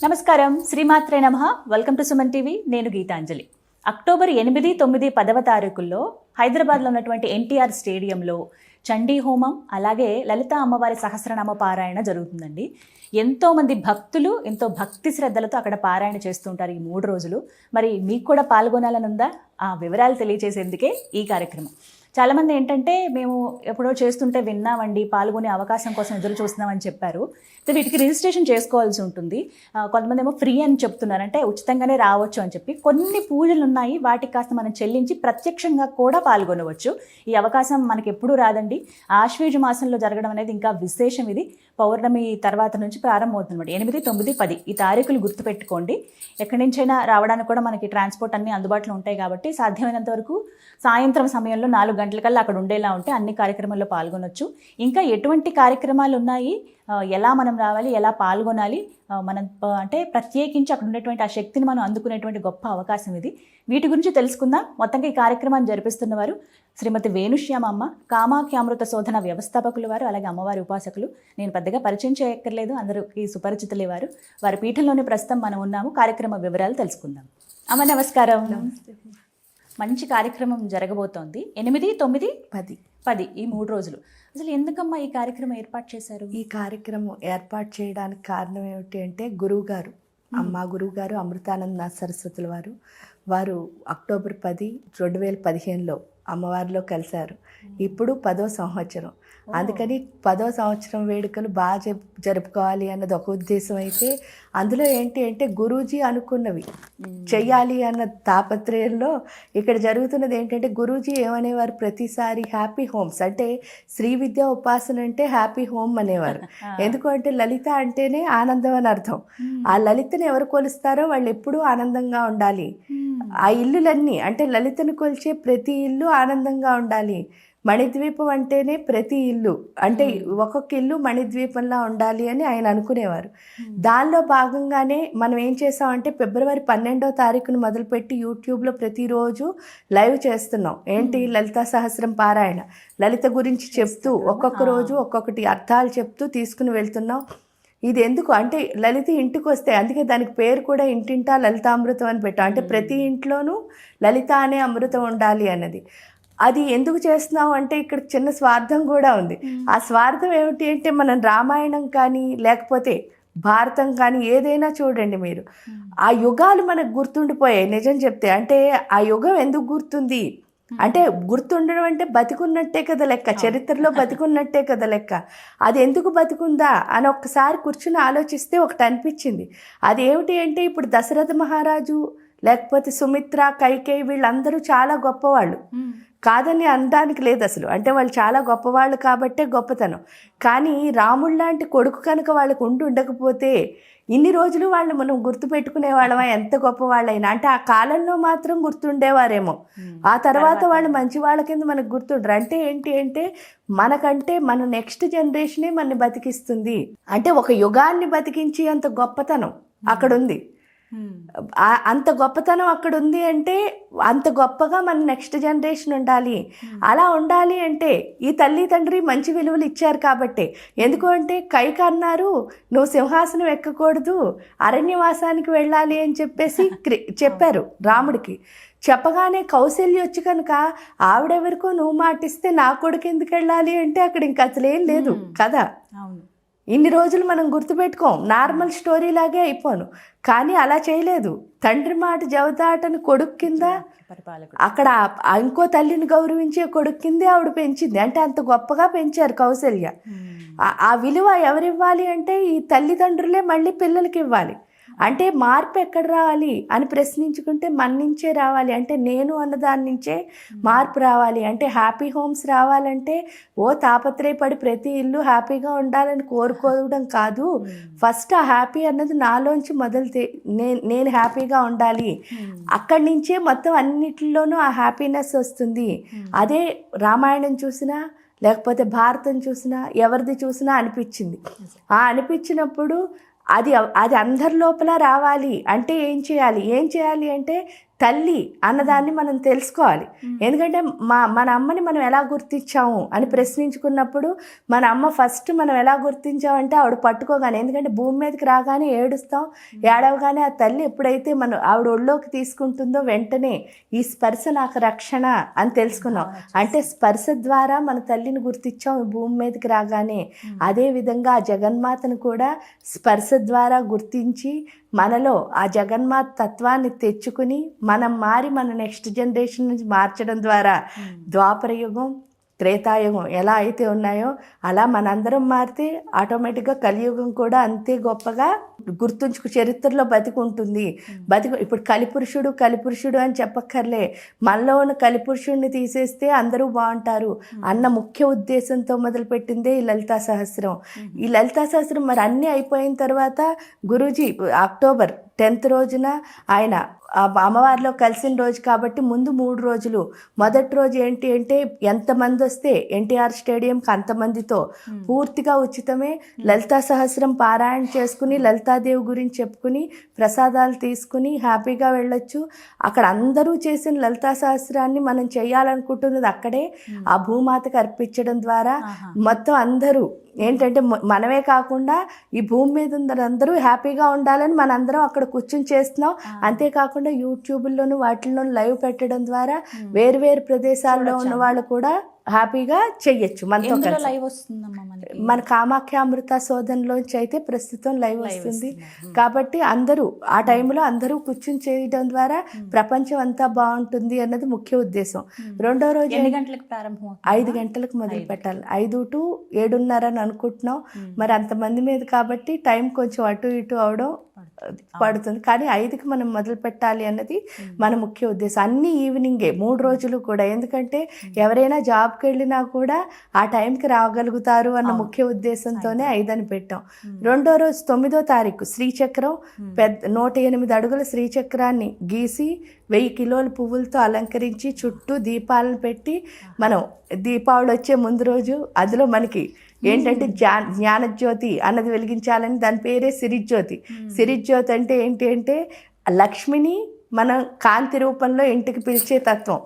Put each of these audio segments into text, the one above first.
నమస్కారం, శ్రీమాత్రే నమః. Welcome to Suman TV. నేను గీతాంజలి. అక్టోబర్ 8, 9, 10వ తారీఖుల్లో హైదరాబాద్లో ఉన్నటువంటి ఎన్టీఆర్ స్టేడియంలో చండీ హోమం, అలాగే లలిత అమ్మవారి సహస్రనామ పారాయణ జరుగుతుందండి. ఎంతోమంది భక్తులు ఎంతో భక్తి శ్రద్ధలతో అక్కడ పారాయణ చేస్తుంటారు ఈ 3 రోజులు. మరి మీకు కూడా పాల్గొనాలని ఉందా? ఆ వివరాలు తెలియజేసేందుకే ఈ కార్యక్రమం. చాలామంది ఏంటంటే మేము ఎప్పుడో చేస్తుంటే విన్నామండి, పాల్గొనే అవకాశం కోసం ఎదురు చూస్తున్నామని చెప్పారు. వీటికి రిజిస్ట్రేషన్ చేసుకోవాల్సి ఉంటుంది. కొంతమంది ఏమో ఫ్రీ అని చెప్తున్నారు, అంటే ఉచితంగానే రావచ్చు అని చెప్పి. కొన్ని పూజలు ఉన్నాయి, వాటికి కాస్త మనం చెల్లించి ప్రత్యక్షంగా కూడా పాల్గొనవచ్చు. ఈ అవకాశం మనకి ఎప్పుడూ రాదండి. ఆశ్వేజ మాసంలో జరగడం అనేది ఇంకా విశేషం. ఇది పౌర్ణమి తర్వాత నుంచి ప్రారంభమవుతుంది అనమాట. 8, 9, 10 ఈ తారీఖులు గుర్తుపెట్టుకోండి. ఎక్కడి నుంచైనా రావడానికి కూడా మనకి ట్రాన్స్పోర్ట్ అన్నీ అందుబాటులో ఉంటాయి కాబట్టి సాధ్యమైనంత వరకు సాయంత్రం సమయంలో 4 గంటలకల్లా అక్కడ ఉండేలా ఉంటే అన్ని కార్యక్రమాల్లో పాల్గొనొచ్చు. ఇంకా ఎటువంటి కార్యక్రమాలు ఉన్నాయి, ఎలా మనం రావాలి, ఎలా పాల్గొనాలి, మనం అంటే ప్రత్యేకించి అక్కడ ఉండేటువంటి ఆ శక్తిని మనం అందుకునేటువంటి గొప్ప అవకాశం ఇది. వీటి గురించి తెలుసుకుందాం. మొత్తంగా ఈ కార్యక్రమాన్ని జరిపిస్తున్న వారు శ్రీమతి వేణుశ్యామమ్మ, కామాఖ్యామృత శోధన వ్యవస్థాపకులు వారు, అలాగే అమ్మవారి ఉపాసకులు. నేను పెద్దగా పరిచయం చేయక్కర్లేదు, అందరికీ సుపరిచితులే వారు. వారి పీఠంలోనే ప్రస్తుతం మనం ఉన్నాము. కార్యక్రమ వివరాలు తెలుసుకుందాం. అమ్మ నమస్కారం. మంచి కార్యక్రమం జరగబోతోంది. 8, 9, 10 ఈ 3 రోజులు. అసలు ఎందుకమ్మా ఈ కార్యక్రమం ఏర్పాటు చేశారు? ఈ కార్యక్రమం ఏర్పాటు చేయడానికి కారణం ఏమిటి అంటే, గురువుగారు, మా గురువుగారు అమృతానంద సరస్వతుల వారు అక్టోబర్ 10, 2015లో అమ్మవారిలో కలిశారు. ఇప్పుడు 10వ సంవత్సరం. అందుకని 10వ సంవత్సరం వేడుకలు బాగా జరుపుకోవాలి అన్నది ఒక ఉద్దేశం అయితే, అందులో ఏంటి అంటే గురూజీ అనుకున్నవి చెయ్యాలి అన్న తాపత్రయంలో ఇక్కడ జరుగుతున్నది ఏంటంటే, గురూజీ ఏమనేవారు ప్రతిసారి హ్యాపీ హోమ్స్ అంటే శ్రీ విద్యా ఉపాసన అంటే హ్యాపీ హోమ్ అనేవారు. ఎందుకంటే లలిత అంటేనే ఆనందం అని అర్థం. ఆ లలితని ఎవరు కొలుస్తారో వాళ్ళు ఎప్పుడూ ఆనందంగా ఉండాలి. ఆ ఇల్లులన్నీ అంటే లలితను కొలిచే ప్రతి ఇల్లు ఆనందంగా ఉండాలి. మణిద్వీపం అంటేనే ప్రతి ఇల్లు అంటే ఒక్కొక్క ఇల్లు మణిద్వీపంలా ఉండాలి అని ఆయన అనుకునేవారు. దానిలో భాగంగానే మనం ఏం చేసామంటే, ఫిబ్రవరి 12వ తారీఖును మొదలుపెట్టి యూట్యూబ్లో ప్రతిరోజు లైవ్ చేస్తున్నాం. ఏంటి, లలితా సహస్రం పారాయణ, లలిత గురించి చెప్తూ ఒక్కొక్క రోజు ఒక్కొక్కటి అర్థాలు చెప్తూ తీసుకుని వెళ్తున్నాం. ఇది ఎందుకు అంటే, లలిత ఇంటికి వస్తే, అందుకే దానికి పేరు కూడా ఇంటింటా లలితామృతం అని పెట్టాం. అంటే ప్రతి ఇంట్లోనూ లలిత అనే అమృతం ఉండాలి అన్నది. అది ఎందుకు చేస్తున్నాం అంటే, ఇక్కడ చిన్న స్వార్థం కూడా ఉంది. ఆ స్వార్థం ఏమిటి అంటే, మనం రామాయణం కానీ లేకపోతే భారతం కానీ ఏదైనా చూడండి మీరు, ఆ యుగాలు మనకు గుర్తుండిపోయాయి. నిజం చెప్తే అంటే ఆ యుగం ఎందుకు గుర్తుంది అంటే, గుర్తుండడం అంటే బతికున్నట్టే కదా లెక్క, చరిత్రలో బతికున్నట్టే కదా లెక్క. అది ఎందుకు బతికుందా అని ఒక్కసారి కూర్చుని ఆలోచిస్తే ఒకటి అనిపించింది. అదేమిటి అంటే, ఇప్పుడు దశరథ మహారాజు లేకపోతే సుమిత్ర, కైకేయి వీళ్ళందరూ చాలా గొప్పవాళ్ళు కాదని అనడానికి లేదు అసలు. అంటే వాళ్ళు చాలా గొప్పవాళ్ళు కాబట్టే గొప్పతనం. కానీ రాముడు లాంటి కొడుకు కనుక వాళ్ళకు ఉండకపోతే ఇన్ని రోజులు వాళ్ళు మనం గుర్తుపెట్టుకునే వాళ్ళమా, ఎంత గొప్పవాళ్ళైనా. అంటే ఆ కాలంలో మాత్రం గుర్తుండేవారేమో, ఆ తర్వాత వాళ్ళు మంచి వాళ్ళ కింద మనకు గుర్తుండరు. అంటే ఏంటి అంటే, మనకంటే మన నెక్స్ట్ జనరేషనే మనని బతికిస్తుంది. అంటే ఒక యుగాన్ని బతికించి అంత గొప్పతనం అక్కడ ఉంది. అంత గొప్పతనం అక్కడ ఉంది అంటే, అంత గొప్పగా మన నెక్స్ట్ జనరేషన్ ఉండాలి. అలా ఉండాలి అంటే ఈ తల్లి తండ్రి మంచి విలువలు ఇచ్చారు కాబట్టి. ఎందుకు అంటే, కైక అన్నారు నువ్వు సింహాసనం ఎక్కకూడదు, అరణ్యవాసానికి వెళ్ళాలి అని చెప్పేసి చెప్పారు రాముడికి. చెప్పగానే కౌశల్య వచ్చి కనుక ఆవిడెవరికో నువ్వు మాటిస్తే నా కొడుకు ఎందుకు వెళ్ళాలి అంటే, అక్కడ ఇంకా అసలేం లేదు కదా. ఇన్ని రోజులు మనం గుర్తుపెట్టుకోం, నార్మల్ స్టోరీ లాగే అయిపోను. కానీ అలా చేయలేదు. తండ్రి మాట జవదాటని కొడుకు కింద అక్కడ ఇంకో తల్లిని గౌరవించే కొడుకు కిందే ఆవిడ పెంచింది. అంటే అంత గొప్పగా పెంచారు కౌశల్య. ఆ విలువ ఎవరివ్వాలి అంటే, ఈ తల్లిదండ్రులే మళ్ళీ పిల్లలకి ఇవ్వాలి. అంటే మార్పు ఎక్కడ రావాలి అని ప్రశ్నించుకుంటే మన నుంచే రావాలి. అంటే నేను అన్నదాని నుంచే మార్పు రావాలి. అంటే హ్యాపీ హోమ్స్ రావాలంటే తాపత్రయపడి ప్రతి ఇల్లు హ్యాపీగా ఉండాలని కోరుకోవడం కాదు. ఫస్ట్ ఆ హ్యాపీ అన్నది నాలోంచి మొదలు, నేను హ్యాపీగా ఉండాలి. అక్కడి నుంచే మొత్తం అన్నిటిలోనూ ఆ హ్యాపీనెస్ వస్తుంది. అదే రామాయణం చూసినా లేకపోతే భారతం చూసినా ఎవరిది చూసినా అనిపించింది. అనిపించినప్పుడు అది అందరి లోపల రావాలి అంటే ఏం చేయాలి అంటే, తల్లి అన్నదాన్ని మనం తెలుసుకోవాలి. ఎందుకంటే మన అమ్మని మనం ఎలా గుర్తించాము అని ప్రశ్నించుకున్నప్పుడు మన అమ్మ ఫస్ట్ మనం ఎలా గుర్తించామంటే ఆవిడ పట్టుకోగానే, ఎందుకంటే భూమి మీదకి రాగానే ఏడుస్తాం, ఏడవగానే ఆ తల్లి ఎప్పుడైతే మనం ఆవిడ ఒళ్ళోకి తీసుకుంటుందో వెంటనే ఈ స్పర్శ నాకు రక్షణ అని తెలుసుకున్నాం. అంటే స్పర్శ ద్వారా మన తల్లిని గుర్తించాం భూమి మీదకి రాగానే. అదే విధంగా ఆ జగన్మాతను కూడా స్పర్శ ద్వారా గుర్తించి మనలో ఆ జగన్మాత తత్వాన్ని తెచ్చుకుని మనం మారి మన నెక్స్ట్ జనరేషన్ నుంచి మార్చడం ద్వారా ద్వాపర యుగం, త్రేతాయుగం ఎలా అయితే ఉన్నాయో అలా మనందరం మారితే ఆటోమేటిక్గా కలియుగం కూడా అంతే గొప్పగా గుర్తుంచుకు చరిత్రలో బతికుంటుంది. ఇప్పుడు కలిపురుషుడు అని చెప్పక్కర్లే, మనలో ఉన్న కలిపురుషుడిని తీసేస్తే అందరూ బాగుంటారు అన్న ముఖ్య ఉద్దేశంతో మొదలుపెట్టిందే ఈ లలితా సహస్రం. ఈ లలితా సహస్రం మరి అన్నీ అయిపోయిన తర్వాత గురూజీ అక్టోబర్ 10th రోజున ఆయన అమ్మవారిలో కలిసిన రోజు కాబట్టి ముందు 3 రోజులు, మొదటి రోజు ఏంటి అంటే ఎంతమంది వస్తే ఎన్టీఆర్ స్టేడియంకి అంతమందితో పూర్తిగా ఉచితమే లలితా సహస్రం పారాయణ చేసుకుని లలితాదేవి గురించి చెప్పుకుని ప్రసాదాలు తీసుకుని హ్యాపీగా వెళ్ళొచ్చు. అక్కడ అందరూ చేసిన లలితా సహస్రాన్ని మనం చేయాలనుకుంటున్నది అక్కడే ఆ భూమాతకు అర్పించడం ద్వారా మొత్తం అందరూ ఏంటంటే మనమే కాకుండా ఈ భూమి మీద అందరూ హ్యాపీగా ఉండాలని మనందరం అక్కడ కూర్చొని చేస్తున్నాం. అంతేకాకుండా యూట్యూబ్లోను వాటిల్లోనూ లైవ్ పెట్టడం ద్వారా వేరు ప్రదేశాల్లో ఉన్న వాళ్ళు కూడా హ్యాపీగా చెయ్యొచ్చు. మనతో లైవ్ వస్తుందమ్మా మన కామాఖ్య అమృత శోధనలోంచి అయితే ప్రస్తుతం లైవ్ వస్తుంది. కాబట్టి అందరూ ఆ టైంలో అందరూ కూర్చుని చేయడం ద్వారా ప్రపంచం అంతా బాగుంటుంది అన్నది ముఖ్య ఉద్దేశం. రెండో రోజు 5 గంటలకు మొదలు పెట్టాలి. 5 to 7:30 అని అనుకుంటున్నాం. మరి అంతమంది మీద కాబట్టి టైం కొంచెం అటు ఇటు అవడం పడుతుంది. కానీ 5కి మనం మొదలు పెట్టాలి అన్నది మన ముఖ్య ఉద్దేశం. అన్ని ఈవినింగే 3 రోజులు కూడా, ఎందుకంటే ఎవరైనా జాబ్కి వెళ్ళినా కూడా ఆ టైంకి రాగలుగుతారు అన్న ముఖ్య ఉద్దేశంతోనే 5 అని పెట్టాం. రెండో రోజు 9వ తారీఖు శ్రీచక్రం, 108 అడుగుల శ్రీచక్రాన్ని గీసి 1000 కిలోల పువ్వులతో అలంకరించి చుట్టూ దీపాలను పెట్టి మనం దీపావళి వచ్చే ముందు రోజు అందులో మనకి ఏంటంటే జ్ఞానజ్యోతి అన్నది వెలిగించాలని, దాని పేరే సిరిజ్యోతి. సిరిజ్యోతి అంటే ఏంటి అంటే లక్ష్మిని మనం కాంతి రూపంలో ఇంటికి పిలిచే తత్వం.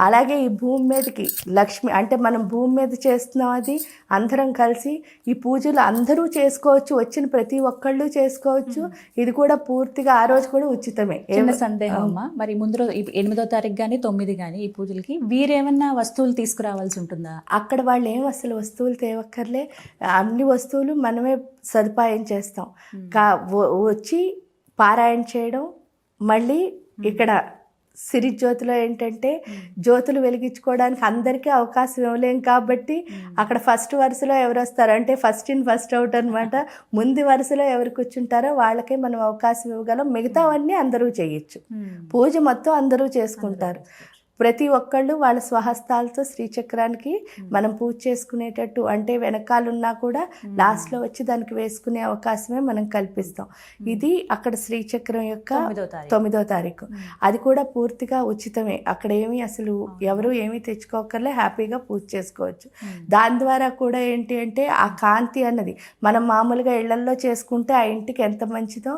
అలాగే ఈ భూమి మీదకి లక్ష్మి అంటే మనం భూమి మీద చేస్తున్నాం. అది అందరం కలిసి ఈ పూజలు అందరూ చేసుకోవచ్చు, వచ్చిన ప్రతి ఒక్కళ్ళు చేసుకోవచ్చు. ఇది కూడా పూర్తిగా ఆ రోజు కూడా ఉచితమే. చిన్న సందేహం అమ్మా, మరి ముందు రోజు 8వ తారీఖు కానీ 9 కానీ ఈ పూజలకి వీరేమన్నా వస్తువులు తీసుకురావాల్సి ఉంటుందా? అక్కడ వాళ్ళు ఏం అసలు వస్తువులు తేవక్కర్లే, అన్ని వస్తువులు మనమే సదుపాయం చేస్తాం. వచ్చి పారాయణ చేయడం, మళ్ళీ ఇక్కడ సిరిజ్యోతిలో ఏంటంటే జ్యోతులు వెలిగించుకోవడానికి అందరికీ అవకాశం ఇవ్వలేం కాబట్టి అక్కడ ఫస్ట్ వరుసలో ఎవరు వస్తారు అంటే ఫస్ట్ ఇన్ ఫస్ట్ అవుట్ అనమాట. ముందు వరుసలో ఎవరు కూర్చుంటారో వాళ్ళకే మనం అవకాశం ఇవ్వగలం. మిగతావన్నీ అందరూ చేయొచ్చు. పూజ మొత్తం అందరూ చేసుకుంటారు. ప్రతి ఒక్కళ్ళు వాళ్ళ స్వహస్తాలతో శ్రీచక్రానికి మనం పూజ చేసుకునేటట్టు, అంటే వెనకాలన్నా కూడా లాస్ట్లో వచ్చి దానికి వేసుకునే అవకాశమే మనం కల్పిస్తాం. ఇది అక్కడ శ్రీచక్రం యొక్క 9వ తారీఖు. అది కూడా పూర్తిగా ఉచితమే. అక్కడ ఏమీ అసలు ఎవరు ఏమీ తెచ్చుకోకర్లే, హ్యాపీగా పూజ చేసుకోవచ్చు. దాని ద్వారా కూడా ఏంటి అంటే ఆ కాంతి అన్నది మనం మామూలుగా ఇళ్లల్లో చేసుకుంటే ఆ ఇంటికి ఎంత మంచిదో,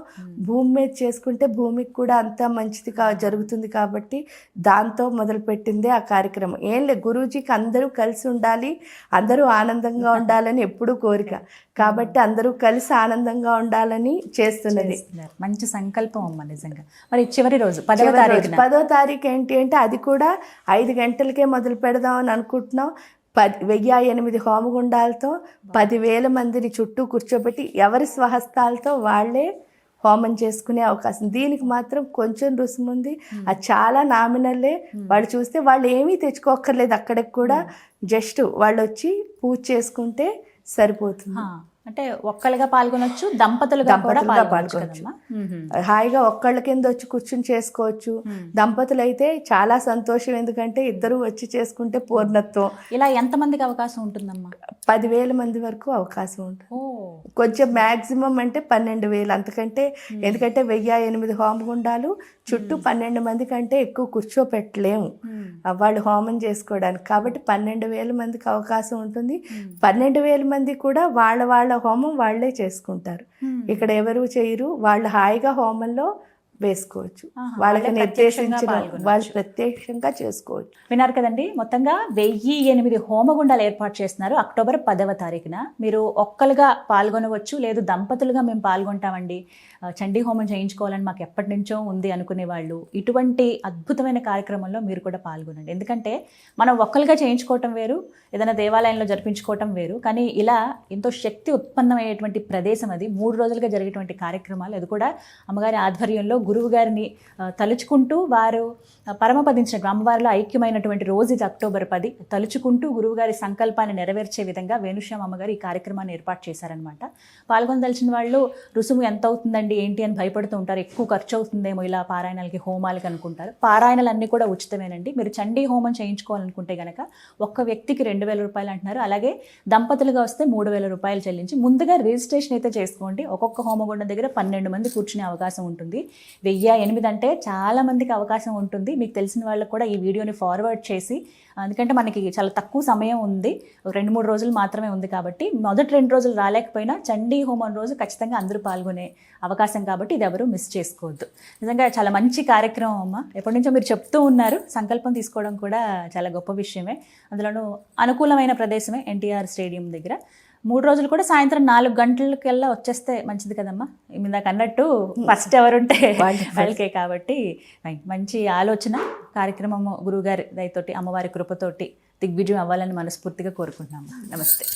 భూమి మీద చేసుకుంటే భూమికి కూడా అంత మంచిది జరుగుతుంది. కాబట్టి దాంతో మొదలుపెట్టిందే ఆ కార్యక్రమం. ఏం లేదు, గురూజీకి అందరూ కలిసి ఉండాలి, అందరూ ఆనందంగా ఉండాలని ఎప్పుడూ కోరిక. కాబట్టి అందరూ కలిసి ఆనందంగా ఉండాలని చేస్తున్నది. మంచి సంకల్పం అమ్మ నిజంగా. మరి చివరి రోజు 10వ తారీఖు ఏంటి అంటే అది కూడా 5 గంటలకే మొదలు పెడదాం అని అనుకుంటున్నాం. 1008 హోమగుండాలతో 10,000 మందిని చుట్టూ కూర్చోబెట్టి ఎవరి స్వహస్తాలతో వాళ్ళే హోమం చేసుకునే అవకాశం. దీనికి మాత్రం కొంచెం రుసుము ఉంది. అది చాలా నామినల్లే. వాళ్ళు చూస్తే వాళ్ళు ఏమీ తెచ్చుకోక్కర్లేదు. అక్కడికి కూడా జస్ట్ వాళ్ళు వచ్చి పూజ చేసుకుంటే సరిపోతుంది. అంటే ఒక్కళ్ళగా పాల్గొనొచ్చు, దంపతులుగా పాల్గొనొచ్చు. హాయిగా ఒక్కళ్ళ కింద వచ్చి కూర్చుని చేసుకోవచ్చు. దంపతులు అయితే చాలా సంతోషం, ఎందుకంటే ఇద్దరు వచ్చి చేసుకుంటే పూర్ణత్వం. ఇలా ఎంతమందికి అవకాశం ఉంటుందమ్మా? 10,000 మంది వరకు అవకాశం ఉంటుంది. కొంచెం మ్యాక్సిమం అంటే 12,000, అంతకంటే ఎందుకంటే 1008 హోమగుండాలు చుట్టూ 12 మంది కంటే ఎక్కువ కూర్చోపెట్టలేము వాళ్ళు హోమం చేసుకోవడానికి. కాబట్టి 12,000 మందికి అవకాశం ఉంటుంది. 12,000 మంది కూడా వాళ్ళ హోమం వాళ్ళే చేసుకుంటారు. ఇక్కడ ఎవరు చేయరు. వాళ్ళు హాయిగా హోమంలో వేసుకోవచ్చు. ఆహా, వాళ్ళకి వాళ్ళే ప్రత్యక్షంగా నిర్దేశించిన పాల్గొనవచ్చు. వాళ్ళు ప్రత్యక్షంగా చేసుకోవచ్చు. విన్నారు కదండి, మొత్తంగా 1008 హోమగుండాలు ఏర్పాటు చేస్తున్నారు అక్టోబర్ 10వ తారీఖున. మీరు ఒక్కలుగా పాల్గొనవచ్చు, లేదు దంపతులుగా మేము పాల్గొంటామండి, చండీ హోమం చేయించుకోవాలని మాకు ఎప్పటి నుంచో ఉంది అనుకునే వాళ్ళు ఇటువంటి అద్భుతమైన కార్యక్రమంలో మీరు కూడా పాల్గొనండి. ఎందుకంటే మనం ఒక్కలుగా చేయించుకోవటం వేరు, ఏదైనా దేవాలయంలో జరిపించుకోవటం వేరు, కానీ ఇలా ఎంతో శక్తి ఉత్పన్నమయ్యేటువంటి ప్రదేశం అది. 3 రోజులుగా జరిగేటువంటి కార్యక్రమాలు, అది కూడా అమ్మగారి ఆధ్వర్యంలో గురువు గారిని తలుచుకుంటూ వారు పరమపదించిన అమ్మవారిలో ఐక్యమైనటువంటి రోజు ఇది అక్టోబర్ 10. తలుచుకుంటూ గురువుగారి సంకల్పాన్ని నెరవేర్చే విధంగా వేణుశ్యామ అమ్మగారు ఈ కార్యక్రమాన్ని ఏర్పాటు చేశారనమాట. పాల్గొనదలిచిన వాళ్ళు రుసుము ఎంత అవుతుందండి ఏంటి అని భయపడుతూ ఉంటారు, ఎక్కువ ఖర్చు అవుతుందేమో ఇలా పారాయణాలకి హోమాలకి అనుకుంటారు. పారాయణాలు అన్నీ కూడా ఉచితమేనండి. మీరు చండీ హోమం చేయించుకోవాలనుకుంటే కనుక ఒక్క వ్యక్తికి 2000 రూపాయలు అంటున్నారు. అలాగే దంపతులుగా వస్తే 3000 రూపాయలు చెల్లించి ముందుగా రిజిస్ట్రేషన్ అయితే చేసుకోండి. ఒక్కొక్క హోమగుండం దగ్గర 12 మంది కూర్చునే అవకాశం ఉంటుంది. 1008 అంటే చాలా మందికి అవకాశం ఉంటుంది. మీకు తెలిసిన వాళ్ళకు కూడా ఈ వీడియోని ఫార్వర్డ్ చేసి, ఎందుకంటే మనకి చాలా తక్కువ సమయం ఉంది, 2-3 రోజులు మాత్రమే ఉంది కాబట్టి మొదటి 2 రోజులు రాలేకపోయినా చండీ హోమం రోజు ఖచ్చితంగా అందరూ పాల్గొనే అవకాశం కాబట్టి ఇది ఎవరు మిస్ చేసుకోవద్దు. నిజంగా చాలా మంచి కార్యక్రమం అమ్మ. ఎప్పటి నుంచో మీరు చెప్తూ ఉన్నారు, సంకల్పం తీసుకోవడం కూడా చాలా గొప్ప విషయమే. అందులోనూ అనుకూలమైన ప్రదేశమే ఎన్టీఆర్ స్టేడియం దగ్గర. 3 రోజులు కూడా సాయంత్రం 4 గంటలకల్లా వచ్చేస్తే మంచిది కదమ్మా. ఇందాక అన్నట్టు ఫస్ట్ ఎవరుంటే వాళ్ళకే కాబట్టి మంచి ఆలోచన కార్యక్రమము. గురువుగారి దయతోటి, అమ్మవారి కృపతోటి దిగ్విజయం అవ్వాలని మనస్ఫూర్తిగా కోరుకుంటున్నాము. నమస్తే.